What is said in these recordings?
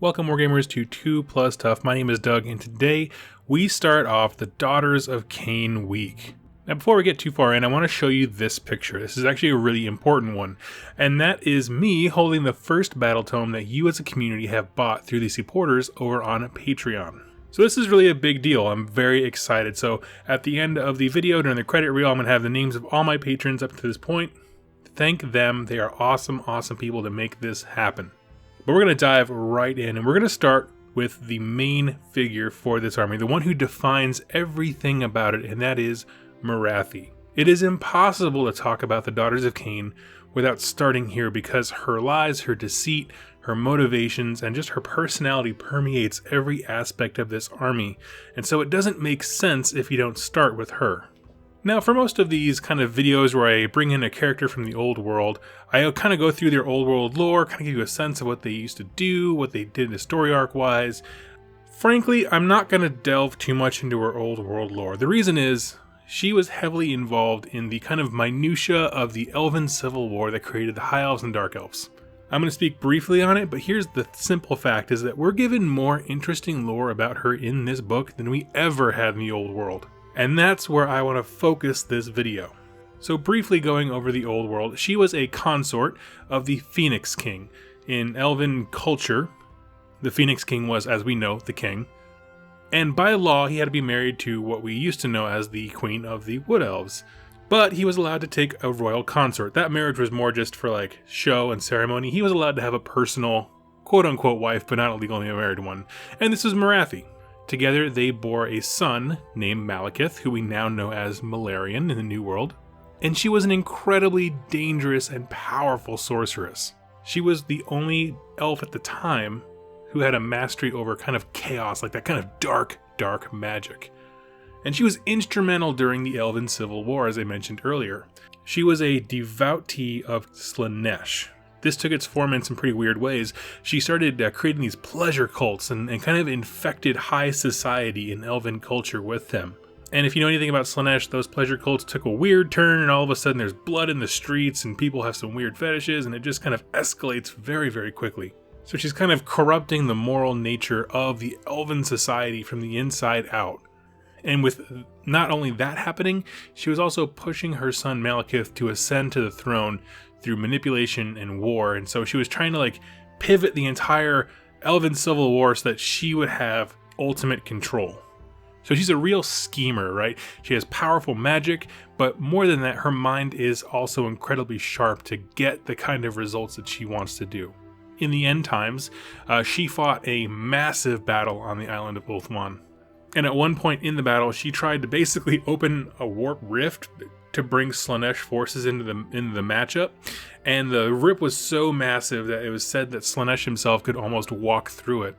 Welcome Wargamers to 2 Plus Tough. My name is Doug and today we start off the Daughters of Khaine week. Now before we get too far in, I want to show you this picture. This is actually a really important one, and that is me holding the first battle tome that you as a community have bought through the supporters over on Patreon. So this is really a big deal. I'm very excited. So at the end of the video during the credit reel, I'm going to have the names of all my patrons up to this point. Thank them. They are awesome people to make this happen. But we're going to dive right in, and we're going to start with the main figure for this army, the one who defines everything about it, and that is Morathi. It is impossible to talk about the Daughters of Khaine without starting here because her lies, her deceit, her motivations, and just her personality permeates every aspect of this army, and so it doesn't make sense if you don't start with her. Now, for most of these kind of videos where I bring in a character from the old world, I kind of go through their old world lore, kind of give you a sense of what they used to do, what they did in the story arc wise. Frankly, I'm not going to delve too much into her old world lore. The reason is, she was heavily involved in the kind of minutia of the elven civil war that created the High Elves and Dark Elves. I'm going to speak briefly on it, but here's the simple fact is that we're given more interesting lore about her in this book than we ever had in the old world. And that's where I want to focus this video. So briefly going over the old world, she was a consort of the Phoenix King. In elven culture, the Phoenix King was, as we know, the king. And by law, he had to be married to what we used to know as the Queen of the Wood Elves. But he was allowed to take a royal consort. That marriage was more just for like show and ceremony. He was allowed to have a personal, quote-unquote wife, but not a legally married one. And this is Morathi. Together, they bore a son named Malekith, who we now know as Malarian in the New World, and she was an incredibly dangerous and powerful sorceress. She was the only elf at the time who had a mastery over kind of chaos, like that kind of dark magic. And she was instrumental during the Elven Civil War, as I mentioned earlier. She was a devotee of Slaanesh. This took its form in some pretty weird ways. She started creating these pleasure cults and kind of infected high society in elven culture with them. And if you know anything about Slaanesh, those pleasure cults took a weird turn and all of a sudden there's blood in the streets and people have some weird fetishes and it just kind of escalates very, very quickly. So she's kind of corrupting the moral nature of the elven society from the inside out. And with not only that happening, she was also pushing her son Malekith to ascend to the throne through manipulation and war, and so she was trying to like pivot the entire Elven Civil War so that she would have ultimate control. So she's a real schemer, right? She has powerful magic, but more than that, her mind is also incredibly sharp to get the kind of results that she wants to do. In the end times, she fought a massive battle on the island of Ulthuan. And at one point in the battle, she tried to basically open a warp rift to bring Slaanesh forces into the matchup, and the rip was so massive that it was said that Slaanesh himself could almost walk through it,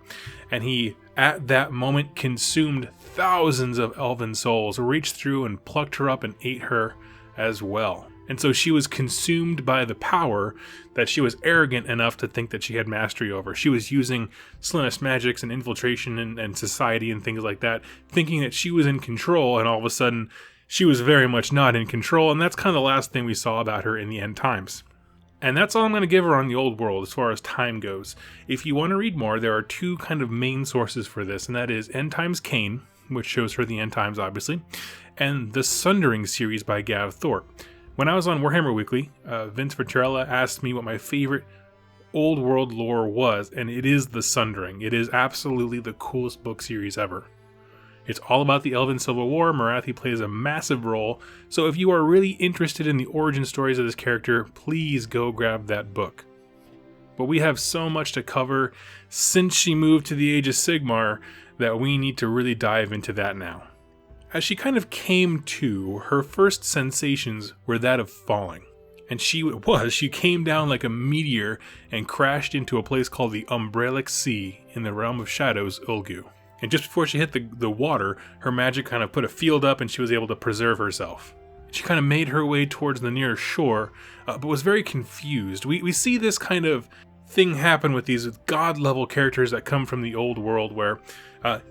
and he at that moment consumed thousands of elven souls, reached through and plucked her up and ate her as well. And so she was consumed by the power that she was arrogant enough to think that she had mastery over. She was using Slaanesh magics and infiltration and society and things like that, thinking that she was in control, and all of a sudden she was very much not in control, and that's kind of the last thing we saw about her in the end times. And that's all I'm going to give her on the old world as far as time goes. If you want to read more, there are two kind of main sources for this, and that is End Times Cain, which shows her the end times obviously, and the Sundering series by Gav Thorpe. When I was on Warhammer Weekly, Vince Vitrella asked me what my favorite old world lore was, and it is the Sundering. It is absolutely the coolest book series ever. It's all about the Elven Civil War. Morathi plays a massive role, so if you are really interested in the origin stories of this character, please go grab that book. But we have so much to cover since she moved to the Age of Sigmar that we need to really dive into that now. As she kind of came to, her first sensations were that of falling. And she came down like a meteor and crashed into a place called the Umbralic Sea in the realm of shadows, Ulgu. And just before she hit the water, her magic kind of put a field up and she was able to preserve herself. She kind of made her way towards the nearest shore, but was very confused. We see this kind of thing happen with these god-level characters that come from the old world where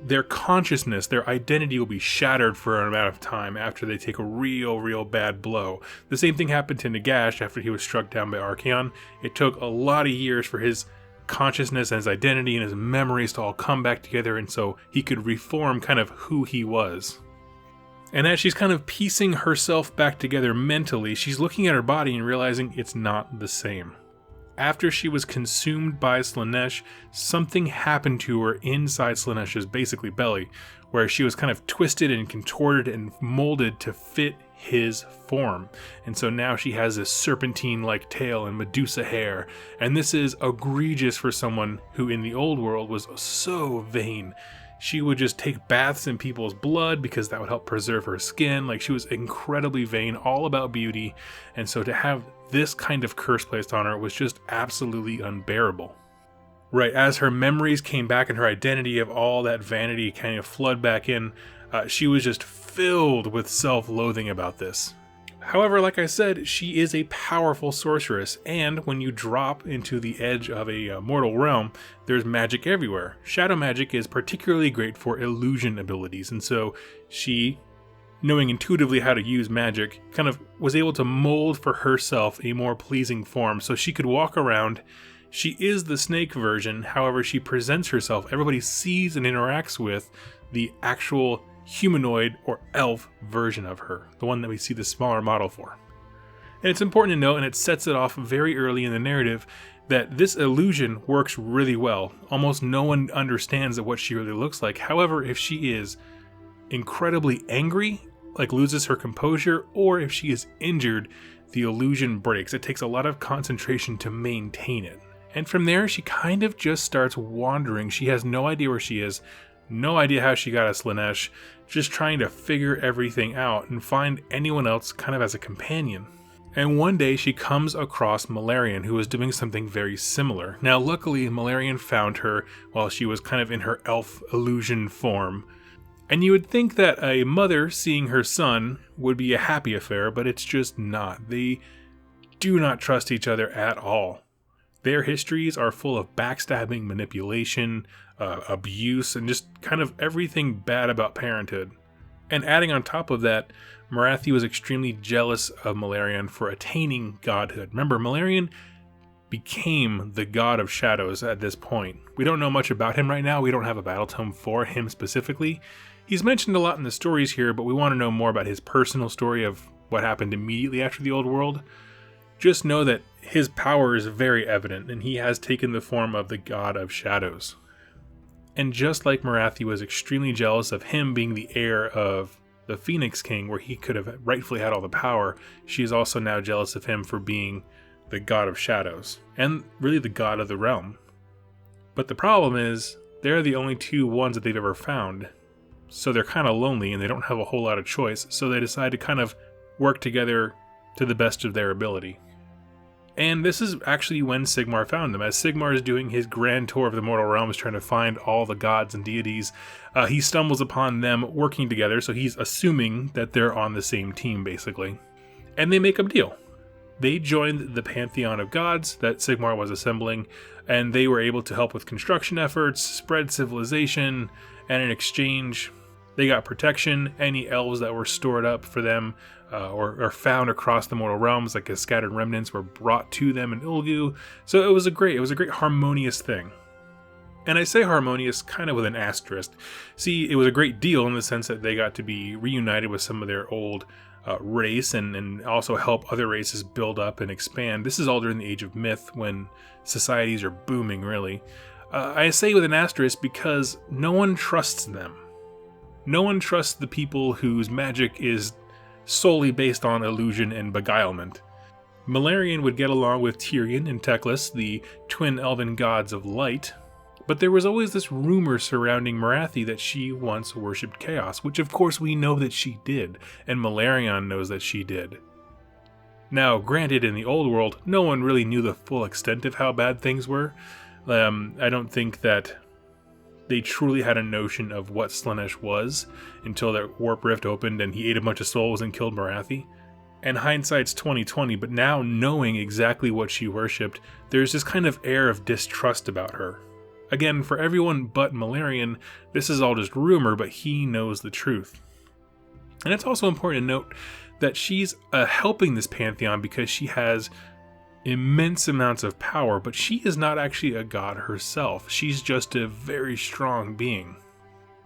their consciousness, their identity will be shattered for an amount of time after they take a real bad blow. The same thing happened to Nagash after he was struck down by Archaon. It took a lot of years for his consciousness and his identity and his memories to all come back together, and so he could reform kind of who he was. And as she's kind of piecing herself back together mentally, she's looking at her body and realizing it's not the same. After she was consumed by Slaanesh, something happened to her inside Slaanesh's basically belly, where she was kind of twisted and contorted and molded to fit his form. And so now she has this serpentine-like tail and Medusa hair, and this is egregious for someone who in the old world was so vain. She would just take baths in people's blood because that would help preserve her skin. Like, she was incredibly vain, all about beauty, and so to have this kind of curse placed on her was just absolutely unbearable. Right, as her memories came back and her identity of all that vanity kind of flood back in, she was just filled with self-loathing about this. However, like I said, she is a powerful sorceress, and when you drop into the edge of a mortal realm, there's magic everywhere. Shadow magic is particularly great for illusion abilities, and so she, knowing intuitively how to use magic, kind of was able to mold for herself a more pleasing form so she could walk around. She is the snake version, however she presents herself. Everybody sees and interacts with the actual humanoid or elf version of her, the one that we see the smaller model for. And it's important to note, and it sets it off very early in the narrative, that this illusion works really well. Almost no one understands what she really looks like. However, if she is incredibly angry, like loses her composure, or if she is injured, the illusion breaks. It takes a lot of concentration to maintain it. And from there, she kind of just starts wandering. She has no idea where she is, no idea how she got to Slaanesh, just trying to figure everything out and find anyone else kind of as a companion. And one day she comes across Malarian, who was doing something very similar. Now luckily Malarian found her while she was kind of in her elf illusion form. And you would think that a mother seeing her son would be a happy affair, but it's just not. They do not trust each other at all. Their histories are full of backstabbing, manipulation, abuse, and just kind of everything bad about parenthood. And adding on top of that, Morathi was extremely jealous of Malarian for attaining godhood. Remember, Malarian became the god of shadows at this point. We don't know much about him right now. We don't have a battle tome for him specifically. He's mentioned a lot in the stories here, but we want to know more about his personal story of what happened immediately after the old world. Just know that his power is very evident, and he has taken the form of the god of shadows. And just like Morathi was extremely jealous of him being the heir of the Phoenix King, where he could have rightfully had all the power, she is also now jealous of him for being the god of shadows, and really the god of the realm. But the problem is, they're the only two ones that they've ever found, so they're kind of lonely and they don't have a whole lot of choice, so they decide to kind of work together to the best of their ability. And this is actually when Sigmar found them. As Sigmar is doing his grand tour of the mortal realms trying to find all the gods and deities, he stumbles upon them working together, so he's assuming that they're on the same team, basically. And they make a deal. They joined the pantheon of gods that Sigmar was assembling, and they were able to help with construction efforts, spread civilization, and in exchange, they got protection. Any elves that were stored up for them or found across the mortal realms, like as scattered remnants, were brought to them in Ulgu. So it was a great harmonious thing. And I say harmonious kind of with an asterisk. See, it was a great deal in the sense that they got to be reunited with some of their old race and also help other races build up and expand. This is all during the Age of Myth when societies are booming, really. I say with an asterisk because no one trusts them. No one trusts the people whose magic is solely based on illusion and beguilement. Malarian would get along with Tyrion and Teclis, the twin elven gods of light, but there was always this rumor surrounding Morathi that she once worshipped chaos, which of course we know that she did, and Malarian knows that she did. Now, granted, in the old world, no one really knew the full extent of how bad things were. I don't think that they truly had a notion of what Slaanesh was until that warp rift opened and he ate a bunch of souls and killed Morathi. And hindsight's 20/20, but now knowing exactly what she worshipped, there's this kind of air of distrust about her. Again, for everyone but Malarian, this is all just rumor, but he knows the truth. And it's also important to note that she's helping this pantheon because she has immense amounts of power, but she is not actually a god herself. She's just a very strong being.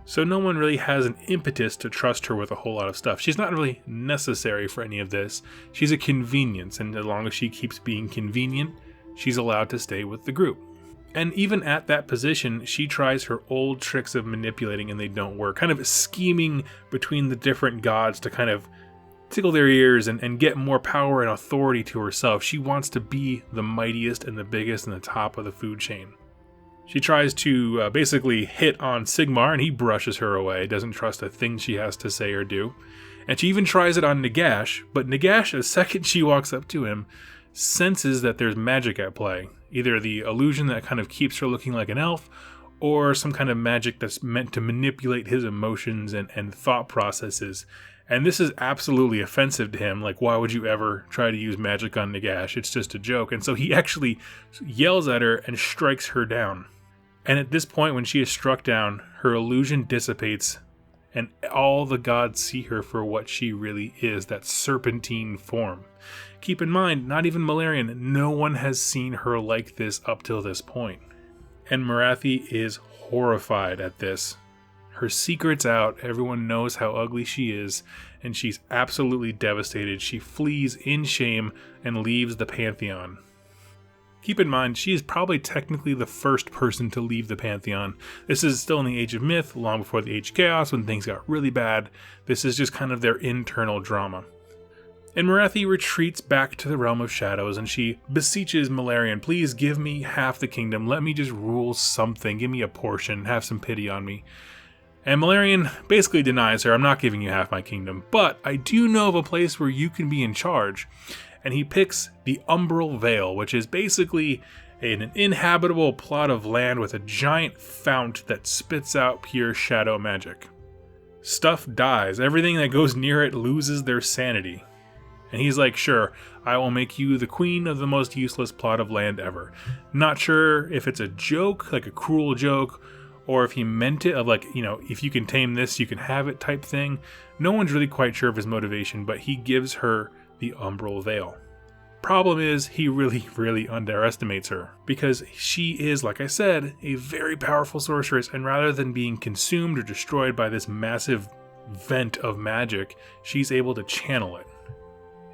So no one really has an impetus to trust her with a whole lot of stuff. She's not really necessary for any of this. She's a convenience, and as long as she keeps being convenient, she's allowed to stay with the group. And even at that position, she tries her old tricks of manipulating and they don't work. Kind of scheming between the different gods to kind of tickle their ears and get more power and authority to herself. She wants to be the mightiest and the biggest and the top of the food chain. She tries to basically hit on Sigmar, and he brushes her away, doesn't trust a thing she has to say or do. And she even tries it on Nagash, but Nagash, the second she walks up to him, senses that there's magic at play. Either the illusion that kind of keeps her looking like an elf, or some kind of magic that's meant to manipulate his emotions and thought processes. And this is absolutely offensive to him. Like, why would you ever try to use magic on Nagash? It's just a joke. And so he actually yells at her and strikes her down. And at this point, when she is struck down, her illusion dissipates, and all the gods see her for what she really is, that serpentine form. Keep in mind, not even Malarian, no one has seen her like this up till this point. And Morathi is horrified at this. Her secret's out, everyone knows how ugly she is, and she's absolutely devastated. She flees in shame and leaves the pantheon. Keep in mind, she is probably technically the first person to leave the pantheon. This is still in the Age of Myth, long before the Age of Chaos, when things got really bad. This is just kind of their internal drama. And Morathi retreats back to the realm of shadows, and she beseeches Malarian, please give me half the kingdom, let me just rule something, give me a portion, have some pity on me. And Malarian basically denies her, I'm not giving you half my kingdom, but I do know of a place where you can be in charge. And he picks the Umbral Vale, which is basically an inhabitable plot of land with a giant fount that spits out pure shadow magic. Stuff dies. Everything that goes near it loses their sanity. And he's like, sure, I will make you the queen of the most useless plot of land ever. Not sure if it's a joke, like a cruel joke, or if he meant it of like, you know, if you can tame this, you can have it type thing. No one's really quite sure of his motivation, but he gives her the Umbral Vale. Problem is, he really underestimates her, because she is, like I said, a very powerful sorceress, and rather than being consumed or destroyed by this massive vent of magic, she's able to channel it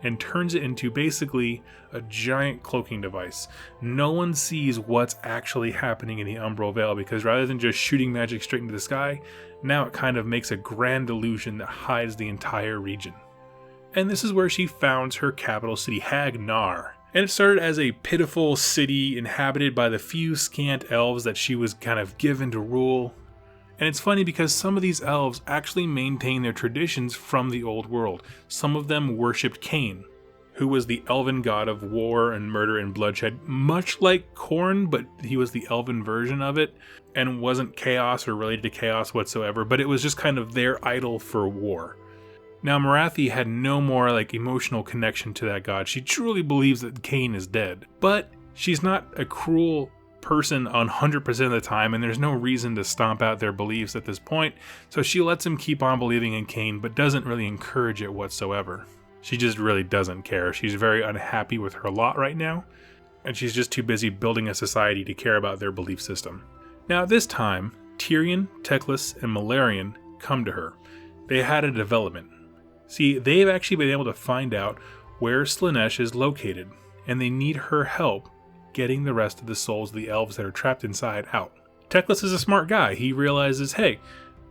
and turns it into basically a giant cloaking device. No one sees what's actually happening in the Umbral Vale, because rather than just shooting magic straight into the sky, now it kind of makes a grand illusion that hides the entire region. And this is where she founds her capital city, Hag Nar. And it started as a pitiful city inhabited by the few scant elves that she was kind of given to rule. And it's funny because some of these elves actually maintain their traditions from the old world. Some of them worshipped Cain, who was the elven god of war and murder and bloodshed, much like Khorne, but he was the elven version of it, and wasn't chaos or related to chaos whatsoever, but it was just kind of their idol for war. Now, Morathi had no more emotional connection to that god. She truly believes that Cain is dead, but she's not a cruel person 100% of the time, and there's no reason to stomp out their beliefs at this point, so she lets him keep on believing in Cain, but doesn't really encourage it whatsoever. She just really doesn't care. She's very unhappy with her lot right now, and she's just too busy building a society to care about their belief system. Now, at this time, Tyrion, Teclis, and Malarian come to her. They had a development. See, they've actually been able to find out where Slaanesh is located, and they need her help getting the rest of the souls of the elves that are trapped inside out. Teclis is a smart guy. He realizes, hey,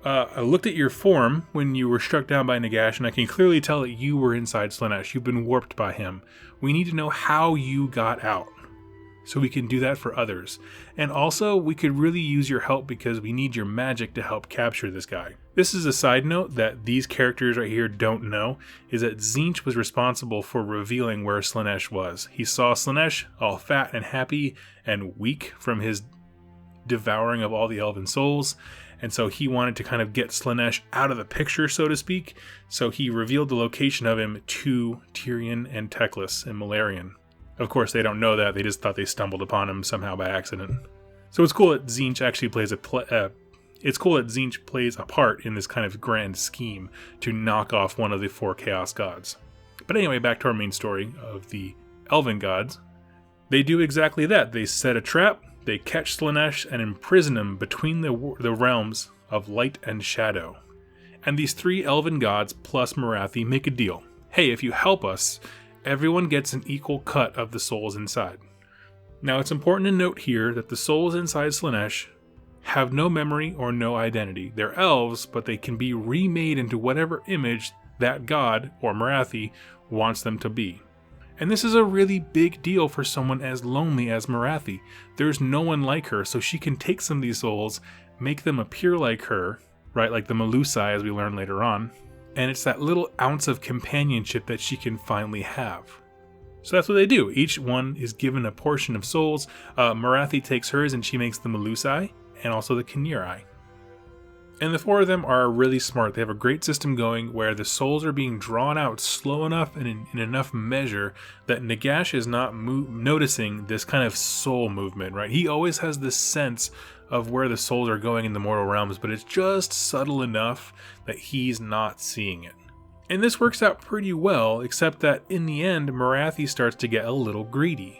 I looked at your form when you were struck down by Nagash, and I can clearly tell that you were inside Slaanesh. You've been warped by him. We need to know how you got out, so we can do that for others. And also, we could really use your help because we need your magic to help capture this guy. This is a side note that these characters right here don't know, is that Tzeentch was responsible for revealing where Slaanesh was. He saw Slaanesh all fat and happy and weak from his devouring of all the elven souls, and so he wanted to kind of get Slaanesh out of the picture, so to speak, so he revealed the location of him to Tyrion and Teclis and Malarian. Of course, they don't know that. They just thought they stumbled upon him somehow by accident. So it's cool that Tzeentch actually plays a part in this kind of grand scheme to knock off one of the four Chaos gods. But anyway, back to our main story of the Elven gods. They do exactly that. They set a trap, they catch Slaanesh and imprison him between the realms of light and shadow. And these 3 elven gods plus Morathi make a deal. Hey, if you help us, everyone gets an equal cut of the souls inside. Now it's important to note here that the souls inside Slaanesh have no memory or no identity. They're elves, but they can be remade into whatever image that god, or Morathi, wants them to be. And this is a really big deal for someone as lonely as Morathi. There's no one like her, so she can take some of these souls, make them appear like her, right, like the Melusai as we learn later on, and it's that little ounce of companionship that she can finally have. So that's what they do. Each one is given a portion of souls. Morathi takes hers and she makes the Melusai, and also the Knirai. And the 4 of them are really smart. They have a great system going where the souls are being drawn out slow enough and in enough measure that Nagash is not noticing this kind of soul movement, right? He always has this sense of where the souls are going in the mortal realms, but it's just subtle enough that he's not seeing it. And this works out pretty well, except that in the end, Morathi starts to get a little greedy.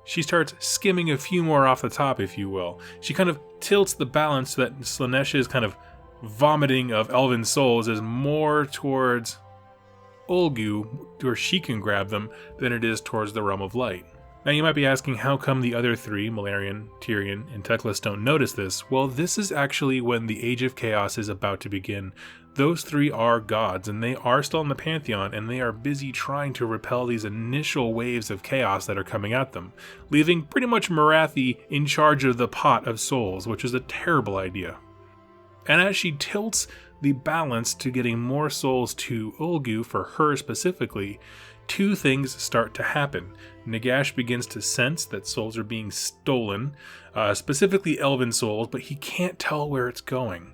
She starts skimming a few more off the top, if you will. She kind of tilts the balance so that Slaanesh's kind of vomiting of elven souls is more towards Ulgu, where she can grab them, than it is towards the realm of light. Now you might be asking how come the other 3, Malarian, Tyrion, and Teclis, don't notice this? Well, this is actually when the Age of Chaos is about to begin. Those 3 are gods, and they are still in the pantheon, and they are busy trying to repel these initial waves of chaos that are coming at them, leaving pretty much Morathi in charge of the pot of souls, which is a terrible idea. And as she tilts the balance to getting more souls to Ulgu for her specifically, 2 things start to happen. Nagash begins to sense that souls are being stolen, specifically elven souls, but he can't tell where it's going.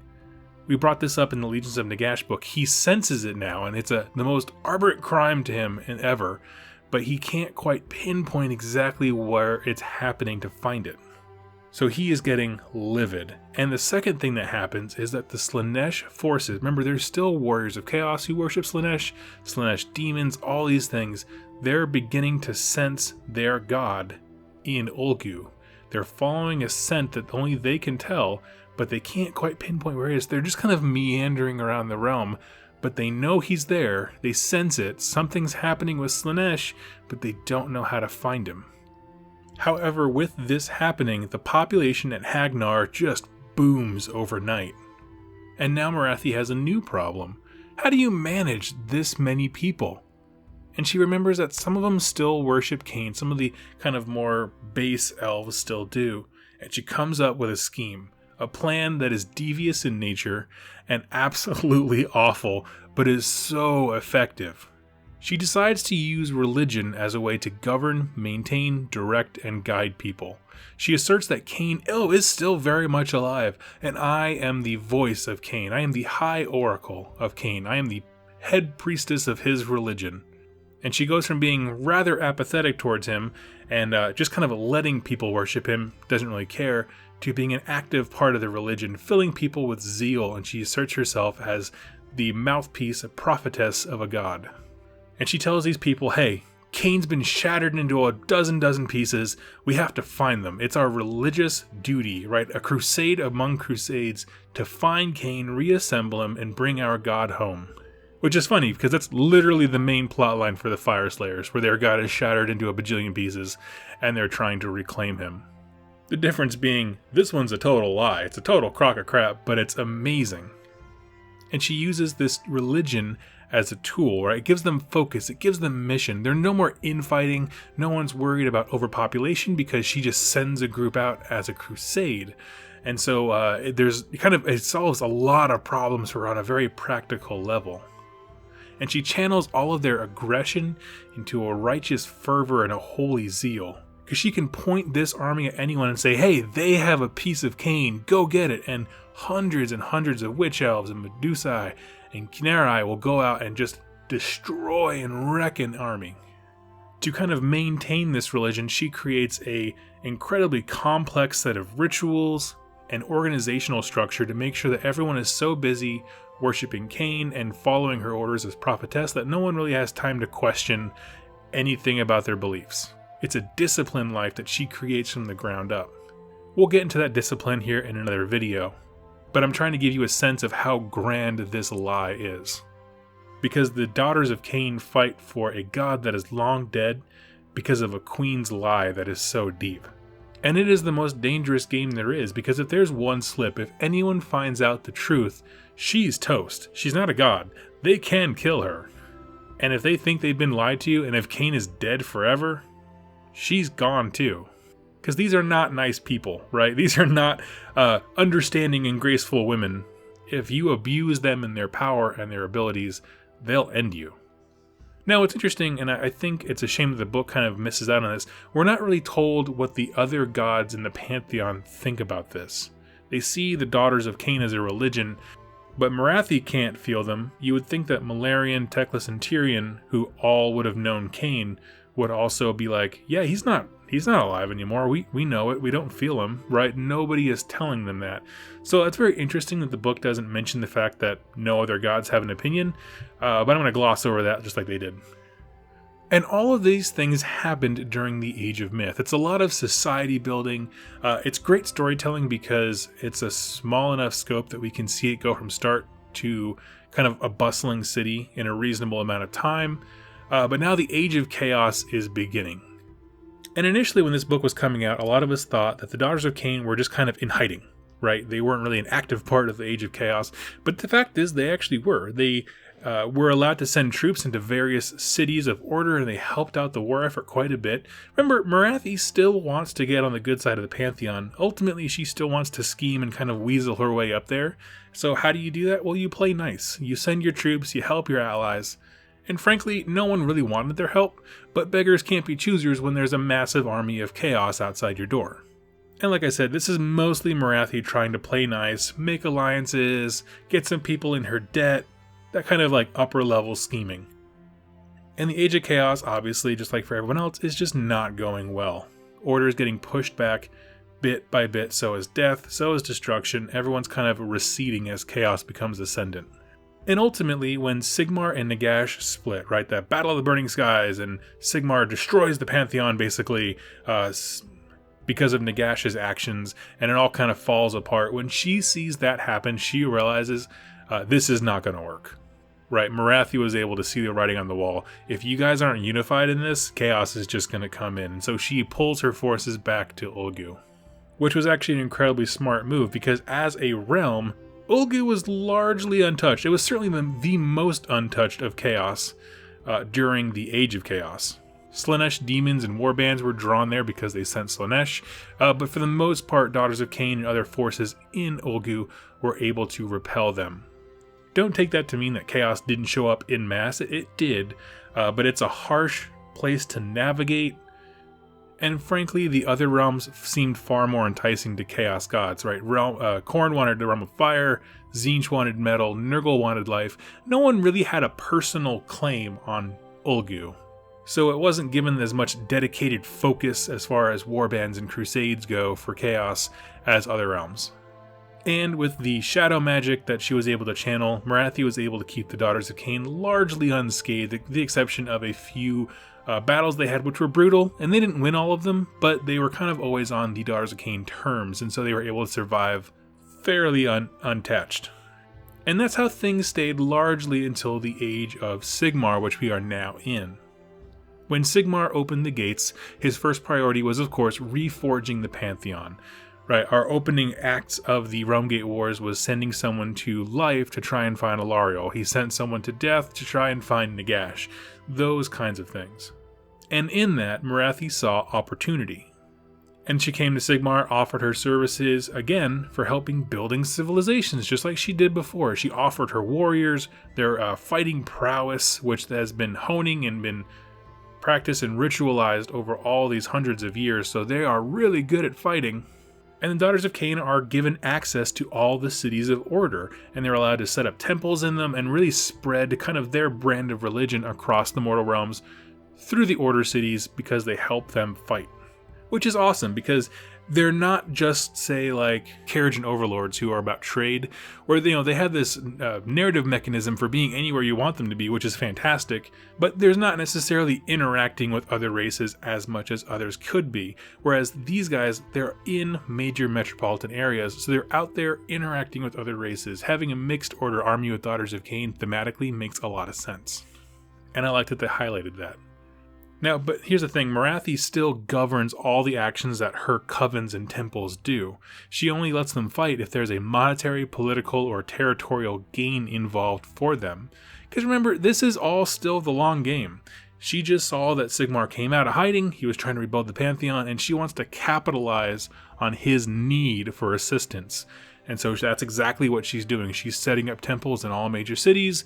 We brought this up in the Legions of Nagash book. He senses it now, and it's the most aberrant crime to him ever, but he can't quite pinpoint exactly where it's happening to find it. So he is getting livid. And the second thing that happens is that the Slaanesh forces, remember there's still warriors of chaos who worship Slaanesh, Slaanesh demons, all these things, they're beginning to sense their god in Ulgu. They're following a scent that only they can tell, but they can't quite pinpoint where he is. They're just kind of meandering around the realm, but they know he's there, they sense it, something's happening with Slaanesh, but they don't know how to find him. However, with this happening, the population at Hag Nar just booms overnight. And now Morathi has a new problem. How do you manage this many people? And she remembers that some of them still worship Cain, some of the kind of more base elves still do, and she comes up with a scheme. A plan that is devious in nature and absolutely awful, but is so effective. She decides to use religion as a way to govern, maintain, direct, and guide people. She asserts that Cain is still very much alive, and I am the voice of Cain. I am the high oracle of Cain. I am the head priestess of his religion. And she goes from being rather apathetic towards him and just kind of letting people worship him, doesn't really care, to being an active part of the religion, filling people with zeal, and she asserts herself as the mouthpiece, a prophetess of a god. And she tells these people, hey, Cain's been shattered into a dozen pieces. We have to find them. It's our religious duty, right? A crusade among crusades to find Cain, reassemble him, and bring our god home. Which is funny, because that's literally the main plotline for the Fire Slayers, where their god is shattered into a bajillion pieces, and they're trying to reclaim him. The difference being, this one's a total lie. It's a total crock of crap, but it's amazing. And she uses this religion as a tool, right? It gives them focus, it gives them mission. They're no more infighting, no one's worried about overpopulation because she just sends a group out as a crusade. And so it solves a lot of problems for her on a very practical level. And she channels all of their aggression into a righteous fervor and a holy zeal. Because she can point this army at anyone and say, hey, they have a piece of Cain, go get it. And hundreds of witch elves and Medusai and Knirai will go out and just destroy and wreck an army. To kind of maintain this religion, she creates a incredibly complex set of rituals and organizational structure to make sure that everyone is so busy worshipping Cain and following her orders as prophetess that no one really has time to question anything about their beliefs. It's a disciplined life that she creates from the ground up. We'll get into that discipline here in another video, but I'm trying to give you a sense of how grand this lie is. Because the Daughters of Khaine fight for a god that is long dead because of a queen's lie that is so deep. And it is the most dangerous game there is, because if there's one slip, if anyone finds out the truth, she's toast. She's not a god. They can kill her. And if they think they've been lied to, and if Cain is dead forever, she's gone too. Because these are not nice people, right? These are not understanding and graceful women. If you abuse them in their power and their abilities, they'll end you. Now, it's interesting, and I think it's a shame that the book kind of misses out on this. We're not really told what the other gods in the pantheon think about this. They see the Daughters of Khaine as a religion, but Marathi can't feel them. You would think that Malarian, Teclis, and Tyrion, who all would have known Cain, would also be like, yeah, he's not alive anymore. We know it. We don't feel him, right? Nobody is telling them that. So it's very interesting that the book doesn't mention the fact that no other gods have an opinion, but I'm going to gloss over that just like they did. And all of these things happened during the Age of Myth. It's a lot of society building. It's great storytelling because it's a small enough scope that we can see it go from start to kind of a bustling city in a reasonable amount of time. But now the Age of Chaos is beginning. And initially when this book was coming out, a lot of us thought that the Daughters of Khaine were just kind of in hiding, right? They weren't really an active part of the Age of Chaos. But the fact is they actually were. They were allowed to send troops into various cities of order, and they helped out the war effort quite a bit. Remember, Morathi still wants to get on the good side of the pantheon. Ultimately, she still wants to scheme and kind of weasel her way up there. So how do you do that? Well, you play nice. You send your troops, you help your allies. And frankly, no one really wanted their help, but beggars can't be choosers when there's a massive army of chaos outside your door. And like I said, this is mostly Morathi trying to play nice, make alliances, get some people in her debt, that kind of like upper level scheming. And the Age of Chaos, obviously, just like for everyone else, is just not going well. Order is getting pushed back bit by bit, so is death, so is destruction. Everyone's kind of receding as chaos becomes ascendant. And ultimately, when Sigmar and Nagash split, right, that Battle of the Burning Skies, and Sigmar destroys the Pantheon, basically, because of Nagash's actions, and it all kind of falls apart. When she sees that happen, she realizes this is not going to work, right? Morathi was able to see the writing on the wall. If you guys aren't unified in this, chaos is just going to come in. And so she pulls her forces back to Ulgu, which was actually an incredibly smart move, because as a realm, Ulgu was largely untouched. It was certainly the most untouched of chaos during the Age of Chaos. Slaanesh demons and warbands were drawn there because they sent Slaanesh, but for the most part, Daughters of Khaine and other forces in Ulgu were able to repel them. Don't take that to mean that chaos didn't show up en masse. It did, but it's a harsh place to navigate. And frankly, the other realms seemed far more enticing to chaos gods, right? Khorne wanted the realm of fire, Tzeentch wanted metal, Nurgle wanted life. No one really had a personal claim on Ulgu. So it wasn't given as much dedicated focus as far as warbands and crusades go for chaos as other realms. And with the shadow magic that she was able to channel, Morathi was able to keep the Daughters of Khaine largely unscathed, with the exception of a few battles they had, which were brutal, and they didn't win all of them, but they were kind of always on the Daughters of Khaine terms, and so they were able to survive fairly untouched. And that's how things stayed largely until the Age of Sigmar, which we are now in. When Sigmar opened the gates, his first priority was, of course, reforging the Pantheon. Right, our opening acts of the Realmgate Wars was sending someone to life to try and find Alariel. He sent someone to death to try and find Nagash. Those kinds of things. And in that, Morathi saw opportunity. And she came to Sigmar, offered her services, again, for helping building civilizations, just like she did before. She offered her warriors their fighting prowess, which has been honing and been practiced and ritualized over all these hundreds of years, so they are really good at fighting. And the Daughters of Khaine are given access to all the cities of order, and they're allowed to set up temples in them and really spread kind of their brand of religion across the mortal realms through the order cities because they help them fight. Which is awesome, because they're not just, say, like carriage and overlords who are about trade, where they have this narrative mechanism for being anywhere you want them to be, which is fantastic, but there's not necessarily interacting with other races as much as others could be. Whereas these guys, they're in major metropolitan areas, so they're out there interacting with other races. Having a mixed order army with Daughters of Khaine thematically makes a lot of sense. And I like that they highlighted that. Now, but here's the thing, Morathi still governs all the actions that her covens and temples do. She only lets them fight if there's a monetary, political, or territorial gain involved for them. Because remember, this is all still the long game. She just saw that Sigmar came out of hiding, he was trying to rebuild the pantheon, and she wants to capitalize on his need for assistance. And so that's exactly what she's doing. She's setting up temples in all major cities,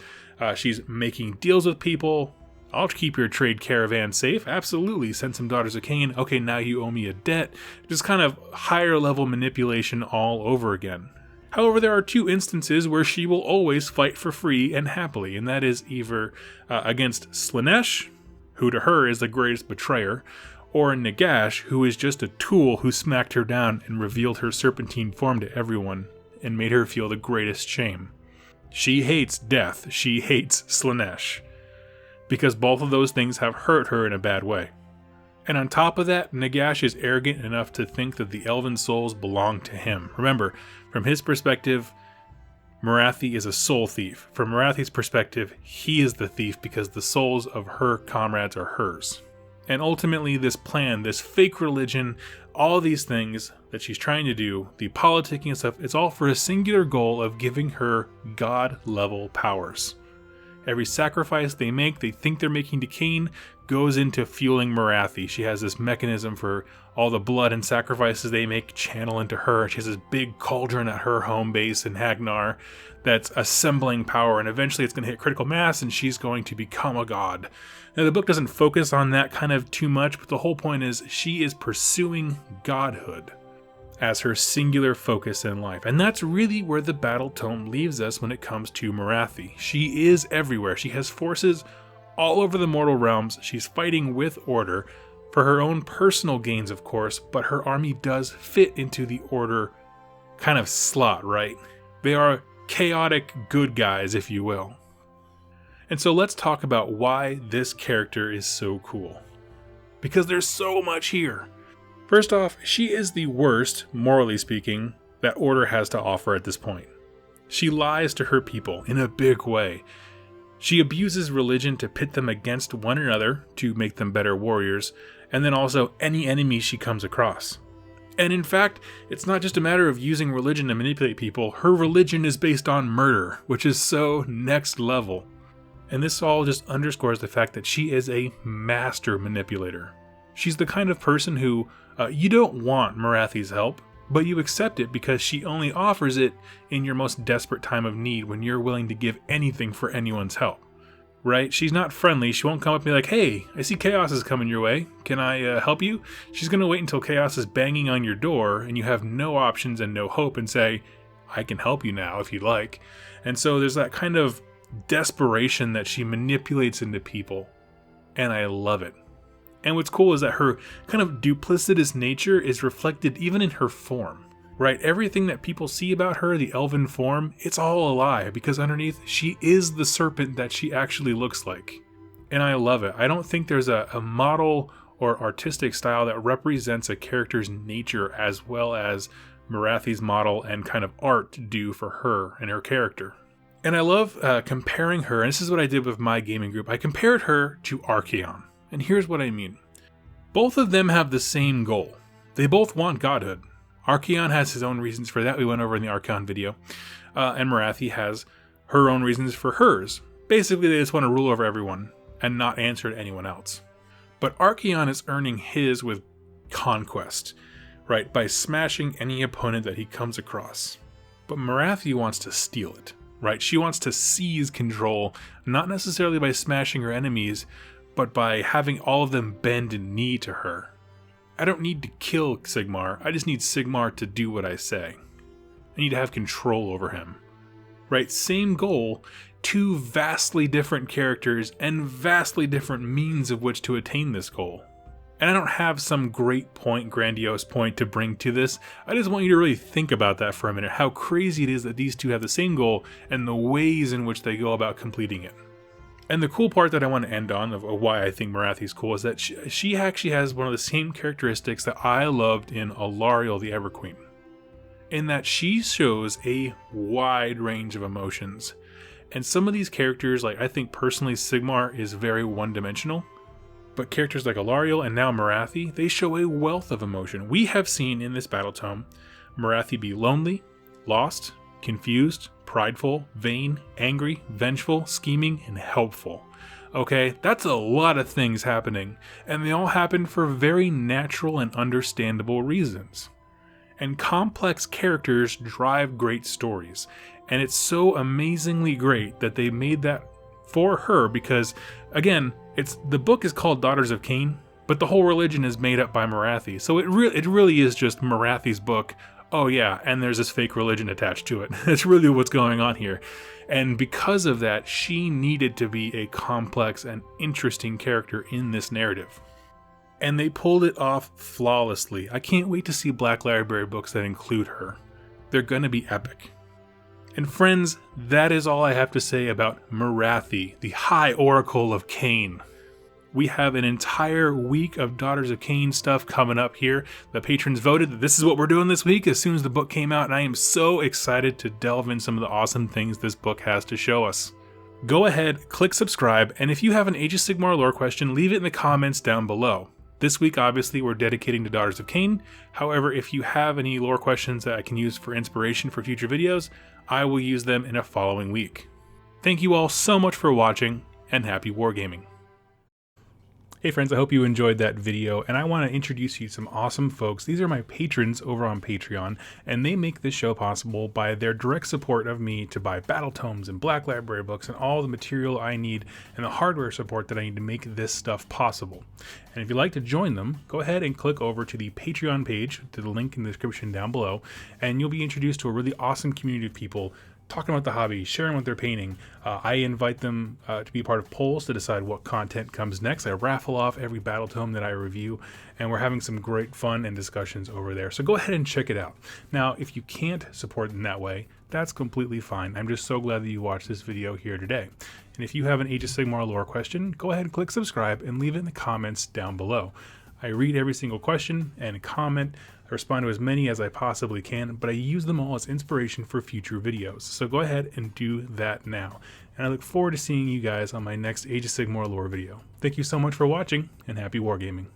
she's making deals with people. I'll keep your trade caravan safe. Absolutely. Send some Daughters of Khaine. Okay, now you owe me a debt. Just kind of higher level manipulation all over again. However, there are two instances where she will always fight for free and happily, and that is either against Slaanesh, who to her is the greatest betrayer, or Nagash, who is just a tool who smacked her down and revealed her serpentine form to everyone and made her feel the greatest shame. She hates death. She hates Slaanesh, because both of those things have hurt her in a bad way. And on top of that, Nagash is arrogant enough to think that the elven souls belong to him. Remember, from his perspective, Morathi is a soul thief. From Morathi's perspective, he is the thief because the souls of her comrades are hers. And ultimately, this plan, this fake religion, all these things that she's trying to do, the politicking and stuff, it's all for a singular goal of giving her god-level powers. Every sacrifice they make, they think they're making to Cain, goes into fueling Morathi. She has this mechanism for all the blood and sacrifices they make channel into her. She has this big cauldron at her home base in Hag Nar that's assembling power, and eventually it's going to hit critical mass and she's going to become a god. Now, the book doesn't focus on that kind of too much, but the whole point is she is pursuing godhood as her singular focus in life. And that's really where the battle tome leaves us when it comes to Morathi. She is everywhere. She has forces all over the mortal realms. She's fighting with order for her own personal gains, of course, but her army does fit into the order kind of slot, right? They are chaotic good guys, if you will. And so let's talk about why this character is so cool. Because there's so much here. First off, she is the worst, morally speaking, that Order has to offer at this point. She lies to her people in a big way. She abuses religion to pit them against one another to make them better warriors, and then also any enemy she comes across. And in fact, it's not just a matter of using religion to manipulate people. Her religion is based on murder, which is so next level. And this all just underscores the fact that she is a master manipulator. She's the kind of person who you don't want Morathi's help, but you accept it because she only offers it in your most desperate time of need when you're willing to give anything for anyone's help, right? She's not friendly. She won't come up and be like, hey, I see chaos is coming your way. Can I help you? She's going to wait until chaos is banging on your door and you have no options and no hope and say, I can help you now if you'd like. And so there's that kind of desperation that she manipulates into people, and I love it. And what's cool is that her kind of duplicitous nature is reflected even in her form, right? Everything that people see about her, the elven form, it's all a lie because underneath she is the serpent that she actually looks like. And I love it. I don't think there's a model or artistic style that represents a character's nature as well as Morathi's model and kind of art do for her and her character. And I love comparing her, and this is what I did with my gaming group. I compared her to Archaon. And here's what I mean. Both of them have the same goal. They both want godhood. Archaon has his own reasons for that. We went over in the Archaon video. And Morathi has her own reasons for hers. Basically, they just want to rule over everyone and not answer to anyone else. But Archaon is earning his with conquest, right? By smashing any opponent that he comes across. But Morathi wants to steal it, right? She wants to seize control, not necessarily by smashing her enemies, but by having all of them bend and knee to her. I don't need to kill Sigmar, I just need Sigmar to do what I say. I need to have control over him. Right, same goal, two vastly different characters and vastly different means of which to attain this goal. And I don't have some great point, grandiose point to bring to this. I just want you to really think about that for a minute, how crazy it is that these two have the same goal and the ways in which they go about completing it. And the cool part that I want to end on of why I think Marathi is cool is that she actually has one of the same characteristics that I loved in Alariel the Everqueen, in that she shows a wide range of emotions. And some of these characters, like I think personally Sigmar is very one-dimensional, but characters like Alariel and now Morathi, they show a wealth of emotion. We have seen in this battle tome Morathi be lonely, lost, confused, prideful, vain, angry, vengeful, scheming, and helpful. Okay, that's a lot of things happening, and they all happen for very natural and understandable reasons. And complex characters drive great stories, and it's so amazingly great that they made that for her because, again, the book is called Daughters of Khaine, but the whole religion is made up by Morathi, so it really is just Morathi's book. Oh yeah, and there's this fake religion attached to it. That's really what's going on here. And because of that, she needed to be a complex and interesting character in this narrative. And they pulled it off flawlessly. I can't wait to see Black Library books that include her. They're gonna be epic. And friends, that is all I have to say about Morathi, the High Oracle of Khaine. We have an entire week of Daughters of Khaine stuff coming up here. The patrons voted that this is what we're doing this week as soon as the book came out, and I am so excited to delve in some of the awesome things this book has to show us. Go ahead, click subscribe, and if you have an Age of Sigmar lore question, leave it in the comments down below. This week, obviously, we're dedicating to Daughters of Khaine. However, if you have any lore questions that I can use for inspiration for future videos, I will use them in a following week. Thank you all so much for watching, and happy wargaming. Hey friends, I hope you enjoyed that video, and I want to introduce you to some awesome folks. These are my patrons over on Patreon, and they make this show possible by their direct support of me to buy battle tomes and Black Library books and all the material I need and the hardware support that I need to make this stuff possible. And if you'd like to join them, go ahead and click over to the Patreon page, to the link in the description down below, and you'll be introduced to a really awesome community of people talking about the hobby, sharing what they're painting. I invite them to be part of polls to decide what content comes next. I raffle off every battle tome that I review, and we're having some great fun and discussions over there. So go ahead and check it out. Now, if you can't support in that way, that's completely fine. I'm just so glad that you watched this video here today. And if you have an Age of Sigmar lore question, go ahead and click subscribe and leave it in the comments down below. I read every single question and comment. I respond to as many as I possibly can, but I use them all as inspiration for future videos. So go ahead and do that now. And I look forward to seeing you guys on my next Age of Sigmar lore video. Thank you so much for watching, and happy wargaming.